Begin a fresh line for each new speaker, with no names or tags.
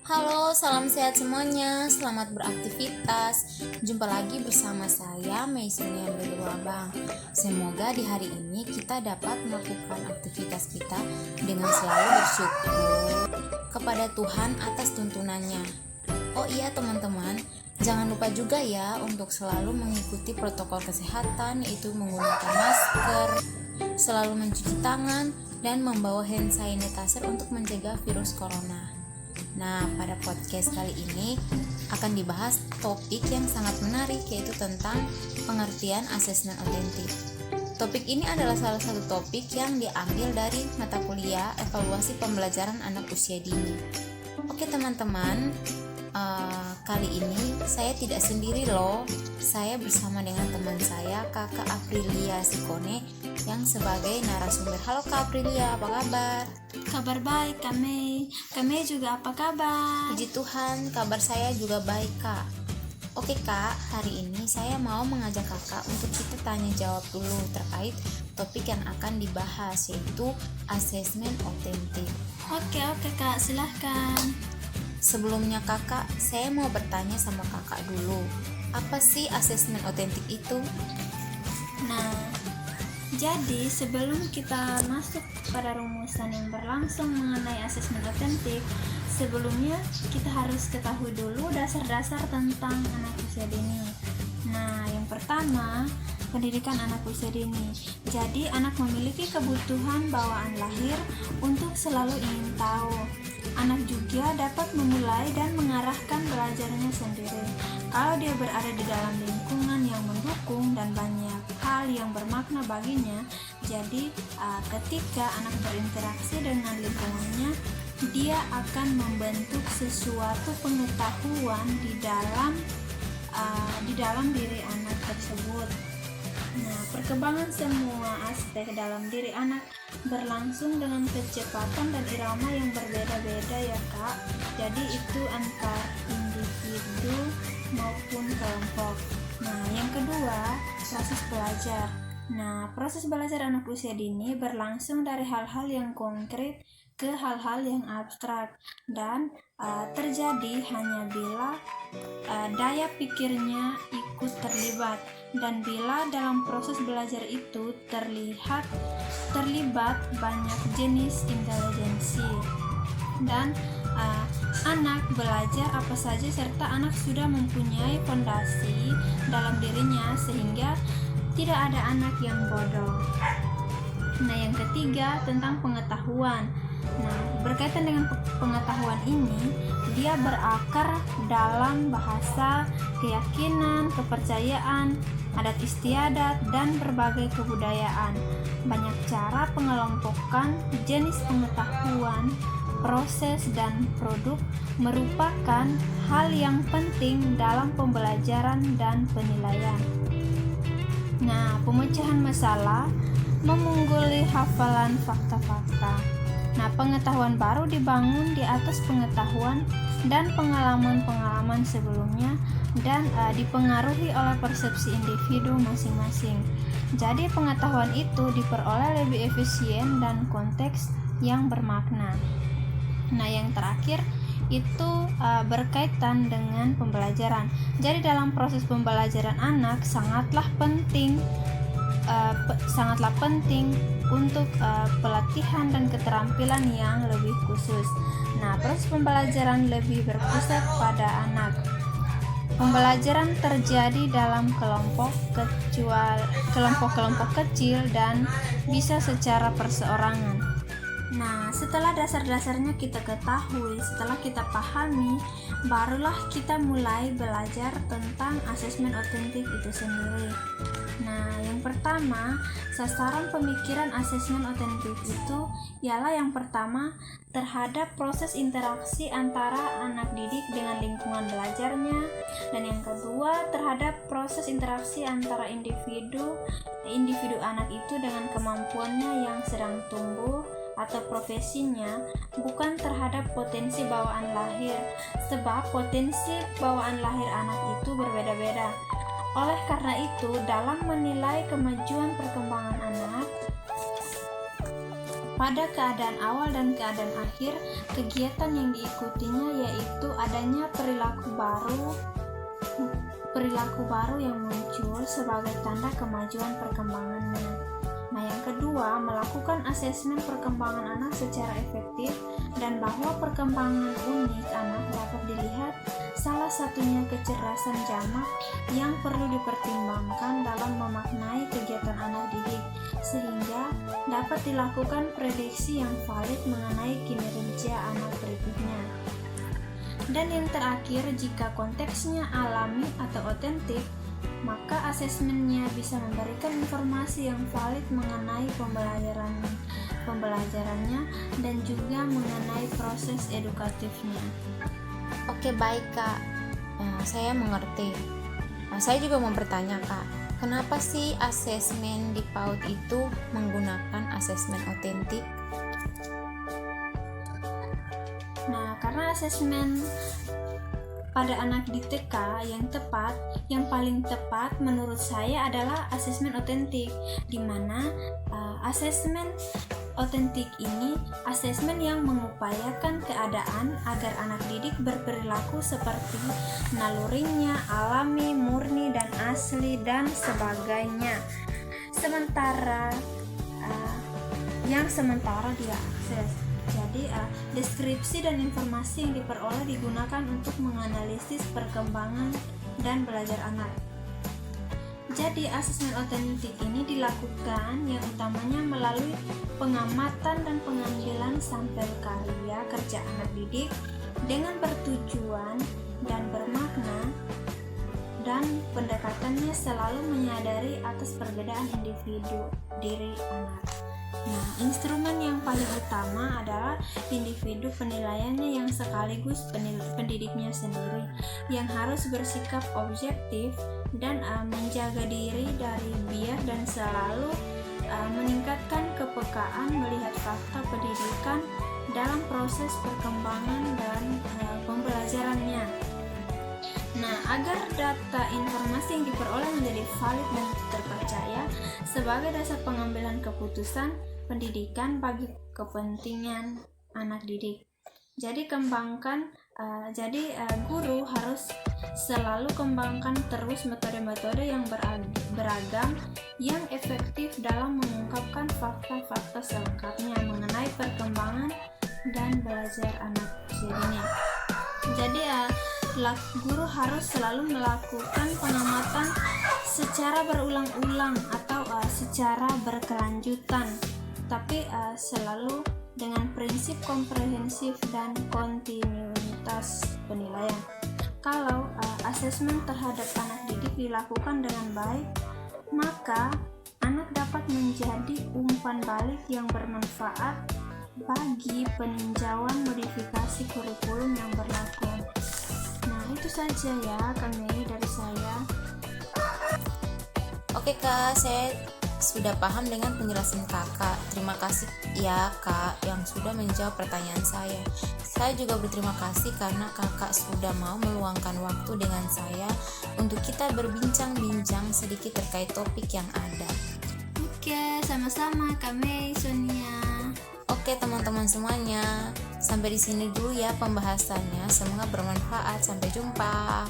Halo, salam sehat semuanya. Selamat beraktivitas. Jumpa lagi bersama saya Meisonia Beluabang. Semoga di hari ini kita dapat melakukan aktivitas kita dengan selalu bersyukur kepada Tuhan atas tuntunannya. Oh iya teman-teman, jangan lupa juga ya untuk selalu mengikuti protokol kesehatan, yaitu menggunakan masker, selalu mencuci tangan, dan membawa hand sanitizer untuk mencegah virus corona. Nah, pada podcast kali ini akan dibahas topik yang sangat menarik, yaitu tentang pengertian asesmen otentik. Topik ini adalah salah satu topik yang diambil dari mata kuliah evaluasi pembelajaran anak usia dini. Oke teman-teman, kali ini saya tidak sendiri loh. Saya bersama dengan teman saya, Kakak Aprilia Sikone, yang sebagai narasumber. Halo Kak Aprilia, apa kabar?
Kabar baik kami juga apa kabar?
Puji Tuhan, kabar saya juga baik Kak. Oke Kak, hari ini saya mau mengajak Kakak untuk kita tanya jawab dulu terkait topik yang akan dibahas, yaitu asesmen otentik.
Oke Kak, silahkan.
Sebelumnya Kakak, saya mau bertanya sama Kakak dulu, apa sih asesmen otentik itu?
Nah, jadi sebelum kita masuk pada rumusan yang berlangsung mengenai asesmen otentik, sebelumnya kita harus ketahui dulu dasar-dasar tentang anak usia dini. Nah, yang pertama, pendidikan anak usia dini. Jadi, anak memiliki kebutuhan bawaan lahir untuk selalu ingin tahu. Anak juga dapat memulai dan mengarahkan belajarnya sendiri kalau dia berada di dalam lingkungan yang mendukung dan banyak hal yang bermakna baginya. Jadi ketika anak berinteraksi dengan lingkungannya, dia akan membentuk sesuatu pengetahuan di dalam diri anak tersebut. Nah, perkembangan semua aspek dalam diri anak berlangsung dengan kecepatan dan irama yang berbeda-beda ya Kak. Jadi itu antar individu maupun kelompok. Nah, yang kedua, proses belajar. Nah, proses belajar anak usia dini berlangsung dari hal-hal yang konkret ke hal-hal yang abstrak dan terjadi hanya bila daya pikirnya ikut terlibat, dan bila dalam proses belajar itu terlibat banyak jenis intelijensi. Dan anak belajar apa saja serta anak sudah mempunyai fondasi dalam dirinya sehingga tidak ada anak yang bodoh. Nah, yang ketiga tentang pengetahuan. Nah, berkaitan dengan pengetahuan ini, dia berakar dalam bahasa, keyakinan, kepercayaan, adat istiadat, dan berbagai kebudayaan. Banyak cara pengelompokan jenis pengetahuan, proses, dan produk merupakan hal yang penting dalam pembelajaran dan penilaian. Nah, pemecahan masalah memungguli hafalan fakta-fakta. Nah, pengetahuan baru dibangun di atas pengetahuan dan pengalaman-pengalaman sebelumnya dan dipengaruhi oleh persepsi individu masing-masing. Jadi pengetahuan itu diperoleh lebih efisien dan konteks yang bermakna. Nah, yang terakhir itu berkaitan dengan pembelajaran. Jadi dalam proses pembelajaran anak sangatlah penting untuk pelatihan dan keterampilan yang lebih khusus. Nah, proses pembelajaran lebih berpusat pada anak. Pembelajaran terjadi dalam kelompok-kelompok kecil dan bisa secara perseorangan. Nah, setelah dasar-dasarnya kita ketahui, setelah kita pahami, barulah kita mulai belajar tentang asesmen otentik itu sendiri. Nah, yang pertama, sasaran pemikiran asesmen otentik itu ialah yang pertama terhadap proses interaksi antara anak didik dengan lingkungan belajarnya, dan yang kedua terhadap proses interaksi antara individu anak itu dengan kemampuannya yang sedang tumbuh atau profesinya, bukan terhadap potensi bawaan lahir, sebab potensi bawaan lahir anak itu berbeda-beda. Oleh karena itu, dalam menilai kemajuan perkembangan anak, pada keadaan awal dan keadaan akhir, kegiatan yang diikutinya yaitu adanya perilaku baru yang muncul sebagai tanda kemajuan perkembangannya. Nah, yang kedua, melakukan asesmen perkembangan anak secara efektif dan bahwa perkembangan unik anak dapat dilihat salah satunya kecerdasan jamak yang perlu dipertimbangkan dalam memaknai kegiatan anak didik sehingga dapat dilakukan prediksi yang valid mengenai kinerja anak berikutnya. Dan yang terakhir, jika konteksnya alami atau otentik, maka asesmennya bisa memberikan informasi yang valid mengenai pembelajarannya dan juga mengenai proses edukatifnya.
Oke, baik Kak, saya mengerti. Saya juga mau bertanya Kak, kenapa sih asesmen di PAUD itu menggunakan asesmen otentik?
Nah, karena asesmen pada anak di TK yang paling tepat menurut saya adalah asesmen otentik, di mana asesmen otentik ini asesmen yang mengupayakan keadaan agar anak didik berperilaku seperti nalurinya, alami, murni, dan asli, dan sebagainya. Sementara dia akses. Jadi, deskripsi dan informasi yang diperoleh digunakan untuk menganalisis perkembangan dan belajar anak. Jadi, asesmen otentik ini dilakukan yang utamanya melalui pengamatan dan pengambilan sampel karya kerja anak didik dengan bertujuan dan bermakna, dan pendekatannya selalu menyadari atas perbedaan individu diri anak. Nah, instrumen yang paling utama adalah individu penilaiannya yang sekaligus pendidiknya sendiri, yang harus bersikap objektif dan menjaga diri dari bias dan selalu meningkatkan kepekaan melihat fakta pendidikan dalam proses perkembangan dan pembelajarannya. Nah, agar data informasi yang diperoleh menjadi valid dan terpercaya sebagai dasar pengambilan keputusan pendidikan bagi kepentingan anak didik. Jadi guru harus selalu kembangkan terus metode-metode yang beragam yang efektif dalam mengungkapkan fakta-fakta selengkapnya mengenai perkembangan dan belajar anak usia. Jadi guru harus selalu melakukan pengamatan secara berulang-ulang atau secara berkelanjutan, tapi selalu dengan prinsip komprehensif dan kontinuitas penilaian. Kalau asesmen terhadap anak didik dilakukan dengan baik, maka anak dapat menjadi umpan balik yang bermanfaat bagi peninjauan modifikasi kurikulum yang berlaku. Nah, itu saja ya Kak Mei dari saya.
Oke Kak, saya sudah paham dengan penjelasan Kakak. Terima kasih ya Kak yang sudah menjawab pertanyaan saya. Saya juga berterima kasih karena Kakak sudah mau meluangkan waktu dengan saya untuk kita berbincang-bincang sedikit terkait topik yang ada.
Oke, sama-sama Kak Mei, Sonia.
Oke teman-teman semuanya, sampai di sini dulu ya pembahasannya. Semoga bermanfaat. Sampai jumpa.